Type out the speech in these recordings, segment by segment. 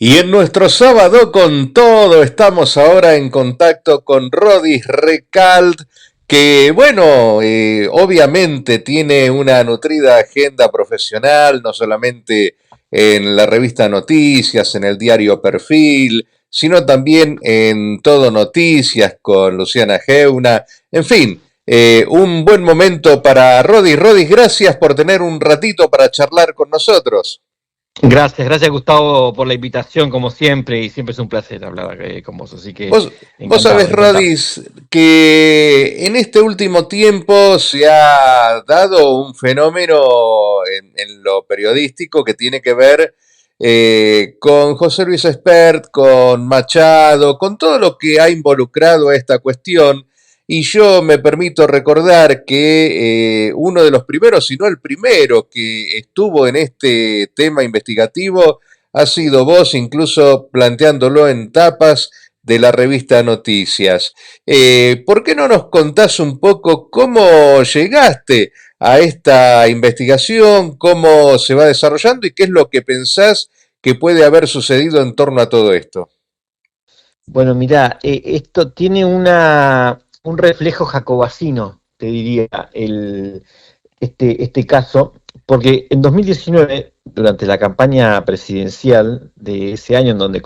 Y en nuestro sábado con todo estamos ahora en contacto con Rodis Recalt, que bueno, obviamente tiene una nutrida agenda profesional, no solamente en la revista Noticias, en el diario Perfil, sino también en Todo Noticias con Luciana Geuna, en fin. Un buen momento para Rodis. Rodis, gracias por tener un ratito para charlar con nosotros. Gracias Gustavo por la invitación, como siempre, y siempre es un placer hablar con vos, así que Vos sabés, encantado, encantado. Rodis, que en este último tiempo se ha dado un fenómeno en lo periodístico que tiene que ver con José Luis Espert, con Machado, con todo lo que ha involucrado a esta cuestión. Y yo me permito recordar que uno de los primeros, si no el primero, que estuvo en este tema investigativo ha sido vos, incluso planteándolo en tapas de la revista Noticias. ¿Por qué no nos contás un poco cómo llegaste a esta investigación, cómo se va desarrollando y qué es lo que pensás que puede haber sucedido en torno a todo esto? Bueno, mirá, esto tiene un reflejo jacobacino, te diría, este caso, porque en 2019, durante la campaña presidencial de ese año en donde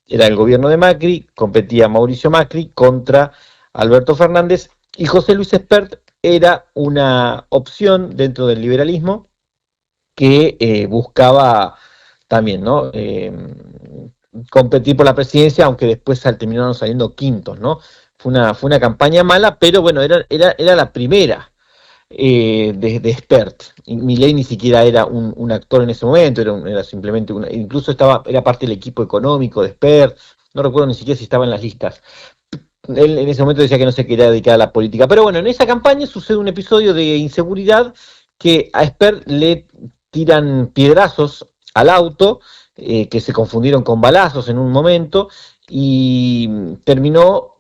era el gobierno de Macri, competía Mauricio Macri contra Alberto Fernández, y José Luis Espert era una opción dentro del liberalismo que buscaba también, ¿no? Competir por la presidencia, aunque después terminaron saliendo quintos, ¿no? Fue una campaña mala, pero bueno, era la primera de Spert. Milei ni siquiera era un actor en ese momento, era simplemente incluso era parte del equipo económico de Spert, no recuerdo ni siquiera si estaba en las listas. Él en ese momento decía que no se quería dedicar a la política. Pero bueno, en esa campaña sucede un episodio de inseguridad que a Spert le tiran piedrazos al auto, que se confundieron con balazos en un momento, y terminó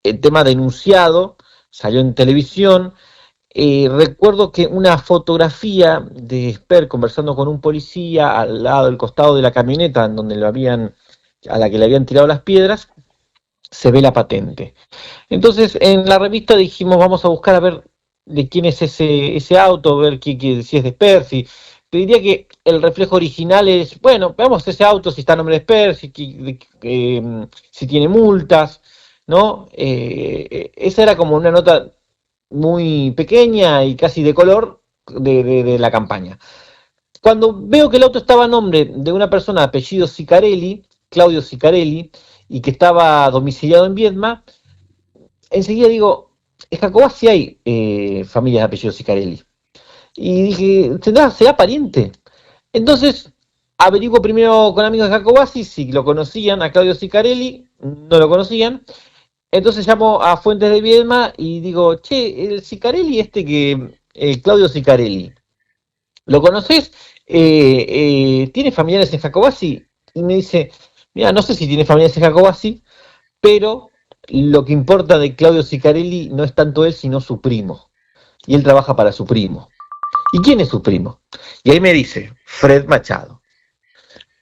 el tema denunciado, salió en televisión. Recuerdo que una fotografía de Spert conversando con un policía al lado del costado de la camioneta en donde a la que le habían tirado las piedras, se ve la patente. Entonces, en la revista dijimos, vamos a buscar a ver de quién es ese auto, ver si es de Percy. Te diría que el reflejo original es, bueno, veamos ese auto, si está a nombre de Percy, si tiene multas, ¿no? Esa era como una nota muy pequeña y casi de color de la campaña. Cuando veo que el auto estaba a nombre de una persona de apellido Sicarelli, Claudio Sicarelli, y que estaba domiciliado en Viedma, enseguida digo, en Jacobacci hay familias de apellido Sicarelli. Y dije, ¿será pariente? Entonces, averiguo primero con amigos de Jacobacci si lo conocían a Claudio Sicarelli, no lo conocían. Entonces llamo a Fuentes de Viedma y digo, che, el Sicarelli Claudio Sicarelli, ¿lo conoces? ¿Tiene familiares en Jacobacci? Y me dice, mira, no sé si tiene familiares en Jacobacci, pero lo que importa de Claudio Sicarelli no es tanto él, sino su primo. Y él trabaja para su primo. ¿Y quién es su primo? Y ahí me dice, Fred Machado,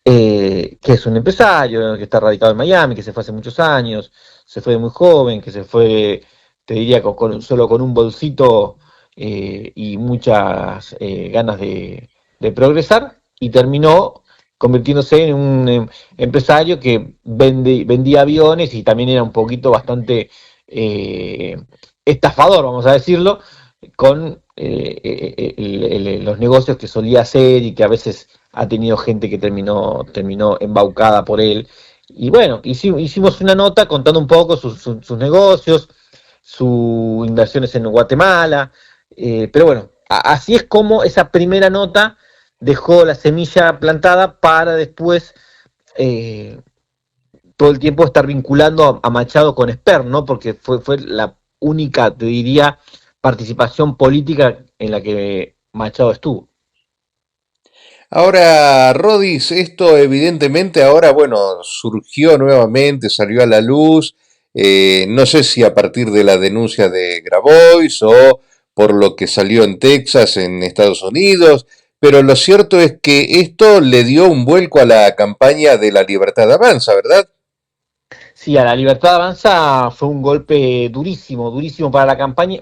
que es un empresario, que está radicado en Miami, que se fue hace muchos años, se fue muy joven, que se fue, te diría, solo con un bolsito y muchas ganas de progresar, y terminó convirtiéndose en un empresario que vendía aviones y también era un poquito bastante eh, estafador, vamos a decirlo, con los negocios que solía hacer y que a veces ha tenido gente que terminó embaucada por él. Y bueno, hicimos una nota contando un poco sus negocios, sus inversiones en Guatemala, pero bueno, así es como esa primera nota dejó la semilla plantada para después eh, todo el tiempo estar vinculando a Machado con Esper, ¿no? Porque fue la única, te diría, participación política en la que Machado estuvo. Ahora, Rodis, esto evidentemente ahora, bueno, surgió nuevamente, salió a la luz, no sé si a partir de la denuncia de Grabois o por lo que salió en Texas, en Estados Unidos, pero lo cierto es que esto le dio un vuelco a la campaña de La Libertad Avanza, ¿verdad? Sí, a la Libertad Avanza fue un golpe durísimo, durísimo para la campaña.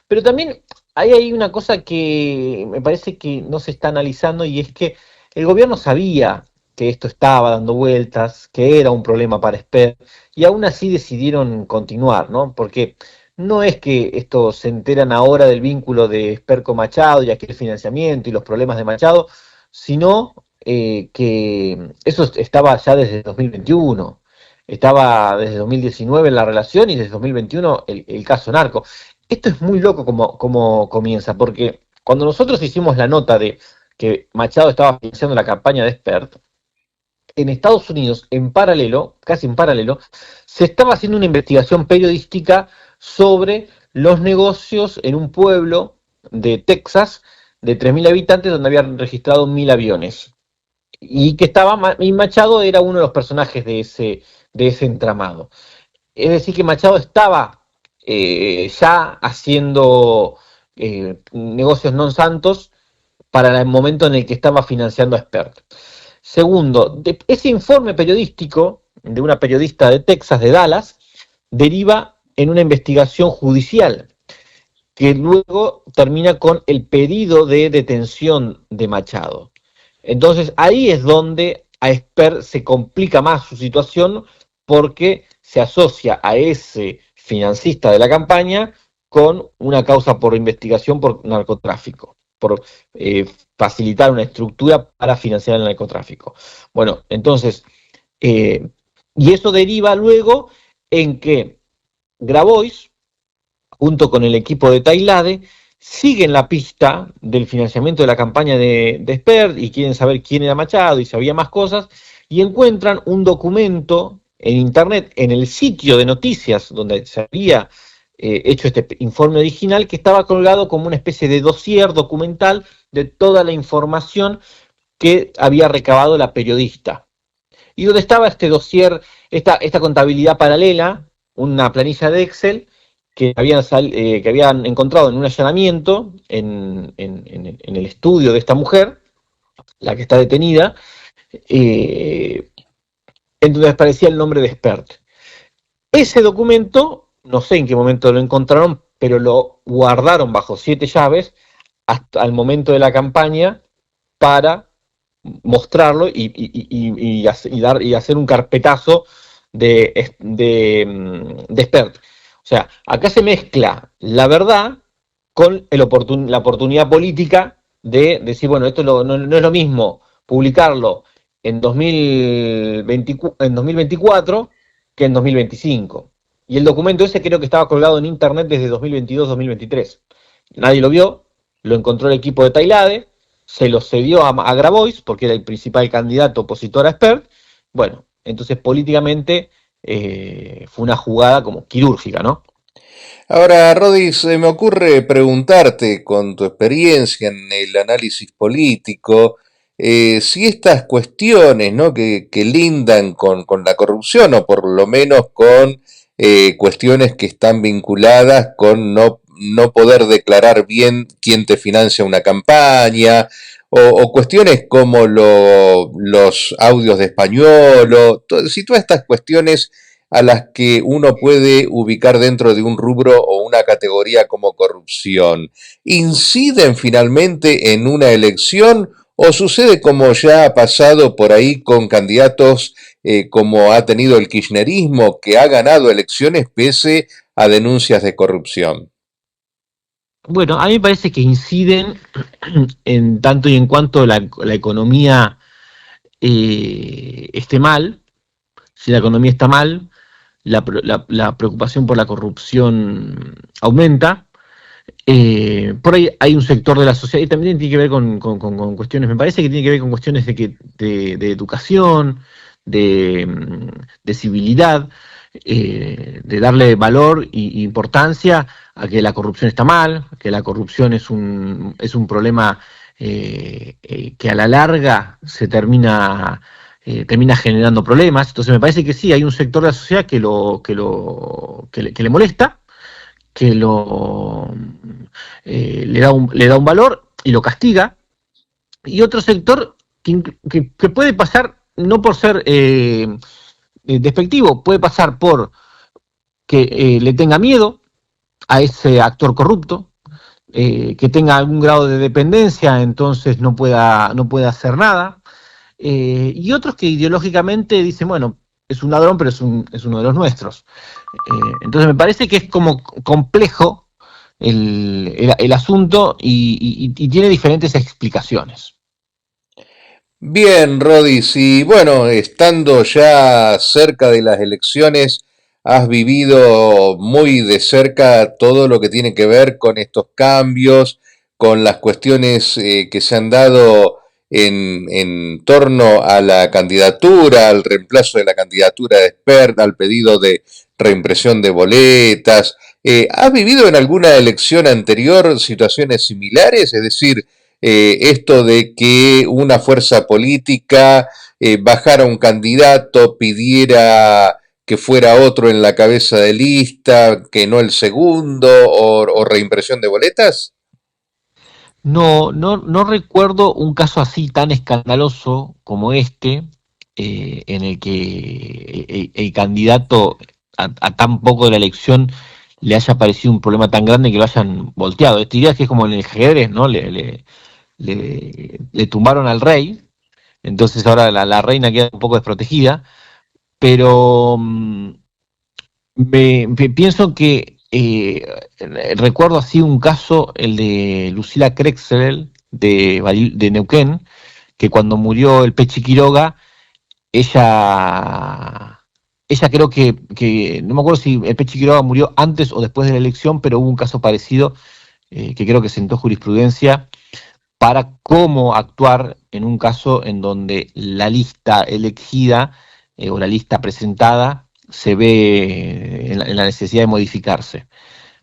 Pero también ahí hay una cosa que me parece que no se está analizando y es que el gobierno sabía que esto estaba dando vueltas, que era un problema para Esper, y aún así decidieron continuar, ¿no? Porque no es que esto se enteran ahora del vínculo de Esper con Machado y aquel financiamiento y los problemas de Machado, sino que eso estaba ya desde 2021. Estaba desde 2019 en la relación y desde 2021 el caso Narco. Esto es muy loco como comienza, porque cuando nosotros hicimos la nota de que Machado estaba financiando la campaña de Spert, en Estados Unidos, en paralelo, casi en paralelo, se estaba haciendo una investigación periodística sobre los negocios en un pueblo de Texas de 3.000 habitantes donde habían registrado 1.000 aviones y que estaba, y Machado era uno de los personajes de ese entramado. Es decir, que Machado estaba ya haciendo negocios non santos para el momento en el que estaba financiando a Spert. Segundo, ese informe periodístico de una periodista de Texas, de Dallas, deriva en una investigación judicial que luego termina con el pedido de detención de Machado. Entonces ahí es donde a Esper se complica más su situación porque se asocia a ese financista de la campaña con una causa por investigación por narcotráfico, por facilitar una estructura para financiar el narcotráfico. Bueno, entonces, y eso deriva luego en que Grabois, junto con el equipo de Tailade, siguen la pista del financiamiento de la campaña de Spert y quieren saber quién era Machado y si había más cosas, y encuentran un documento en internet, en el sitio de noticias donde se había hecho este informe original, que estaba colgado como una especie de dossier documental de toda la información que había recabado la periodista. Y donde estaba este dossier, esta contabilidad paralela, una planilla de Excel, que habían encontrado en un allanamiento en el estudio de esta mujer, la que está detenida, eh, en donde aparecía el nombre de Spert. Ese documento, no sé en qué momento lo encontraron, pero lo guardaron bajo 7 llaves hasta el momento de la campaña para mostrarlo y hacer un carpetazo de Spert. O sea, acá se mezcla la verdad con la oportunidad política de decir, bueno, esto no es lo mismo publicarlo en 2024 que en 2025. Y el documento ese creo que estaba colgado en internet desde 2022-2023. Nadie lo vio, lo encontró el equipo de Tailade, se lo cedió a Grabois, porque era el principal candidato opositor a Spert. Bueno, entonces políticamente fue una jugada como quirúrgica, ¿no? Ahora, Rodi, se me ocurre preguntarte, con tu experiencia en el análisis político, si estas cuestiones, ¿no? que lindan con la corrupción, o por lo menos con cuestiones que están vinculadas con no poder declarar bien quién te financia una campaña, o cuestiones como los audios de español, si todas estas cuestiones a las que uno puede ubicar dentro de un rubro o una categoría como corrupción, ¿inciden finalmente en una elección o sucede como ya ha pasado por ahí con candidatos como ha tenido el kirchnerismo, que ha ganado elecciones pese a denuncias de corrupción? Bueno, a mí me parece que inciden en tanto y en cuanto la economía esté mal. Si la economía está mal, la preocupación por la corrupción aumenta. Por ahí hay un sector de la sociedad y también tiene que ver con cuestiones, me parece que tiene que ver con cuestiones de educación, de civilidad, de darle valor e importancia a que la corrupción está mal, que la corrupción es un problema que a la larga termina generando problemas. Entonces me parece que sí, hay un sector de la sociedad que le molesta, que le da un valor y lo castiga, y otro sector que puede pasar, no por ser despectivo, puede pasar por que le tenga miedo a ese actor corrupto, que tenga algún grado de dependencia, entonces no pueda hacer nada, y otros que ideológicamente dicen, bueno, es un ladrón, pero es uno de los nuestros. Entonces me parece que es como complejo el asunto y tiene diferentes explicaciones. Bien, Rodis, y bueno, estando ya cerca de las elecciones, has vivido muy de cerca todo lo que tiene que ver con estos cambios, con las cuestiones que se han dado en torno a la candidatura, al reemplazo de la candidatura de Spert, al pedido de reimpresión de boletas. ¿Has vivido en alguna elección anterior situaciones similares? Es decir, esto de que una fuerza política bajara un candidato, pidiera que fuera otro en la cabeza de lista, que no el segundo, o reimpresión de boletas? No recuerdo un caso así tan escandaloso como este, en el que el candidato a tan poco de la elección le haya parecido un problema tan grande que lo hayan volteado. Te diría que es como en el ajedrez, ¿no? Le tumbaron al rey, entonces ahora la reina queda un poco desprotegida, pero pienso que recuerdo así un caso, el de Lucila Krexel de Neuquén, que cuando murió el Pechi Quiroga, ella creo no me acuerdo si el Pechi Quiroga murió antes o después de la elección, pero hubo un caso parecido que creo que sentó jurisprudencia para cómo actuar en un caso en donde la lista elegida o la lista presentada se ve en la necesidad de modificarse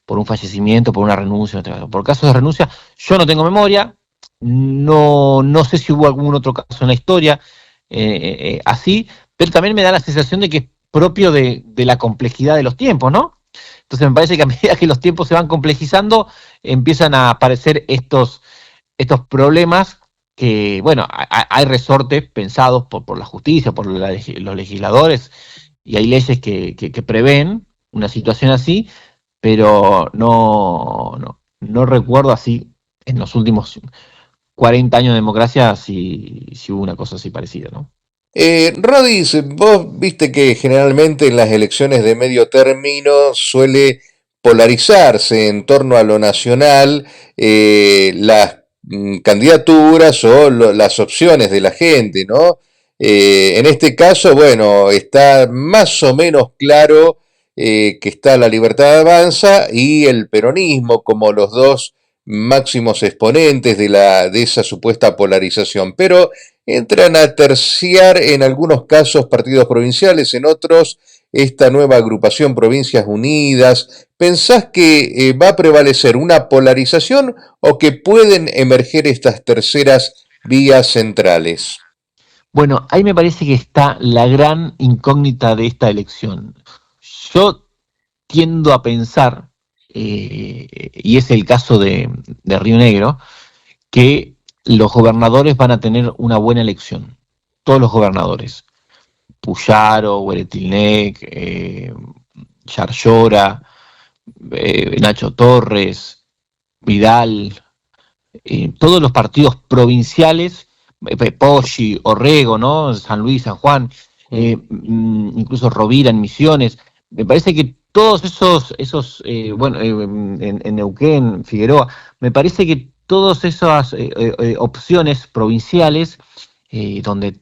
por un fallecimiento, por una renuncia, por casos de renuncia. Yo no tengo memoria, no sé si hubo algún otro caso en la historia así, pero también me da la sensación de que es propio de la complejidad de los tiempos, ¿no? Entonces me parece que a medida que los tiempos se van complejizando, empiezan a aparecer estos problemas que, bueno, hay resortes pensados por la justicia, por los legisladores, y hay leyes que prevén una situación así, pero no recuerdo así en los últimos 40 años de democracia si hubo una cosa así parecida, ¿no? Rodis, vos viste que generalmente en las elecciones de medio término suele polarizarse en torno a lo nacional las candidaturas o las opciones de la gente, ¿no? En este caso, bueno, está más o menos claro que está la Libertad Avanza y el peronismo como los dos máximos exponentes de esa supuesta polarización, pero entran a terciar en algunos casos partidos provinciales, en otros esta nueva agrupación Provincias Unidas. ¿Pensás que va a prevalecer una polarización o que pueden emerger estas terceras vías centrales? Bueno, ahí me parece que está la gran incógnita de esta elección. Yo tiendo a pensar, y es el caso de Río Negro, que los gobernadores van a tener una buena elección. Todos los gobernadores. Puyaro, Hueretilnec, Yarlora, Nacho Torres, Vidal, todos los partidos provinciales, Poggi, Orrego, ¿no? San Luis, San Juan, incluso Rovira en Misiones. Me parece que todos esos bueno, en Neuquén, Figueroa, me parece que todas esas opciones provinciales donde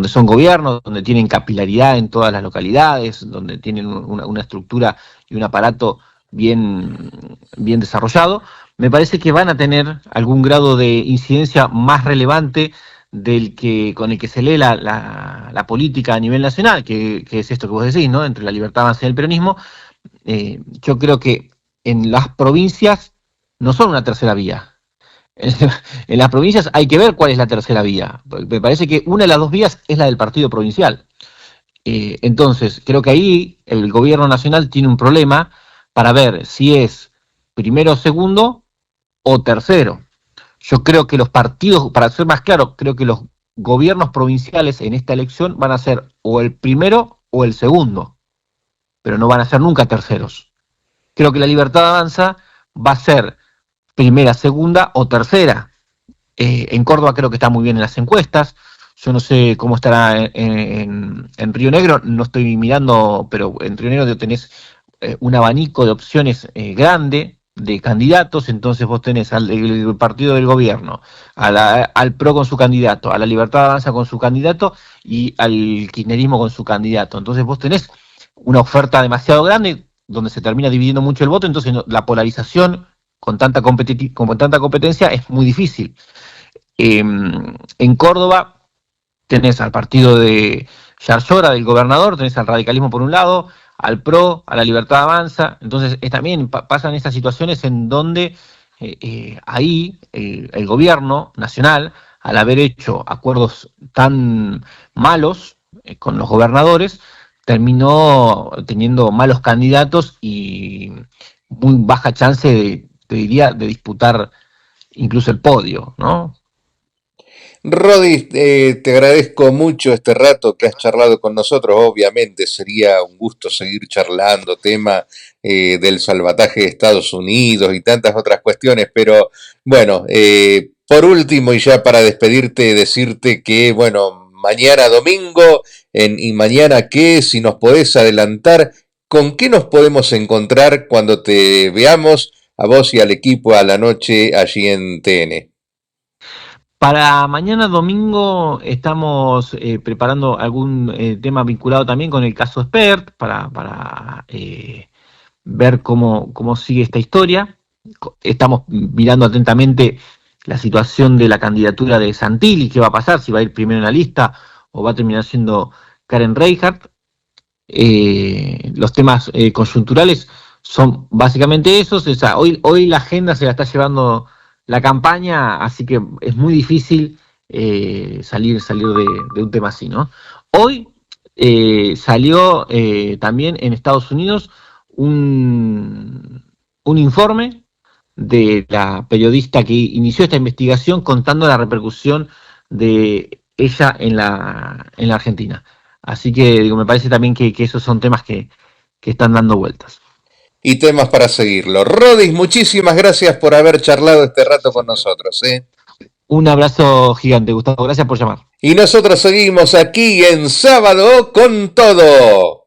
son gobiernos, donde tienen capilaridad en todas las localidades, donde tienen una estructura y un aparato bien desarrollado, me parece que van a tener algún grado de incidencia más relevante con el que se lee la política a nivel nacional, que es esto que vos decís, ¿no? Entre la libertad avanza y el peronismo. Yo creo que en las provincias no son una tercera vía. En las provincias hay que ver cuál es la tercera vía. Me parece que una de las dos vías es la del partido provincial. Entonces, creo que ahí el gobierno nacional tiene un problema para ver si es primero, segundo o tercero. Yo creo que los partidos, para ser más claro, creo que los gobiernos provinciales en esta elección van a ser o el primero o el segundo, pero no van a ser nunca terceros. Creo que la Libertad Avanza va a ser primera, segunda o tercera. En Córdoba creo que está muy bien en las encuestas. Yo no sé cómo estará en Río Negro, no estoy mirando, pero en Río Negro tenés un abanico de opciones grande de candidatos, entonces vos tenés el partido del gobierno, al PRO con su candidato, a la Libertad Avanza con su candidato y al kirchnerismo con su candidato. Entonces vos tenés una oferta demasiado grande donde se termina dividiendo mucho el voto, entonces la polarización con tanta competencia es muy difícil. En Córdoba tenés al partido de Yarlora, del gobernador, tenés al radicalismo por un lado, al PRO, a la Libertad Avanza, entonces también pasan estas situaciones en donde ahí el gobierno nacional, al haber hecho acuerdos tan malos con los gobernadores, terminó teniendo malos candidatos y muy baja chance te diría, de disputar incluso el podio, ¿no? Rodi, te agradezco mucho este rato que has charlado con nosotros. Obviamente sería un gusto seguir charlando tema del salvataje de Estados Unidos y tantas otras cuestiones, pero bueno, por último y ya para despedirte, decirte que bueno, mañana domingo y mañana qué, si nos podés adelantar, ¿con qué nos podemos encontrar cuando te veamos a vos y al equipo a la noche allí en TN? Para mañana domingo estamos preparando algún tema vinculado también con el caso Spert para ver cómo sigue esta historia. Estamos mirando atentamente la situación de la candidatura de Santilli, qué va a pasar, si va a ir primero en la lista o va a terminar siendo Karen Reichert. Los temas coyunturales son básicamente esos. O sea, hoy la agenda se la está llevando la campaña, así que es muy difícil salir de un tema así, ¿no? Hoy salió también en Estados Unidos un informe de la periodista que inició esta investigación contando la repercusión de ella en la Argentina. Así que digo, me parece también que esos son temas que están dando vueltas. Y temas para seguirlo. Rodis, muchísimas gracias por haber charlado este rato con nosotros. Un abrazo gigante, Gustavo. Gracias por llamar. Y nosotros seguimos aquí en Sábado con Todo.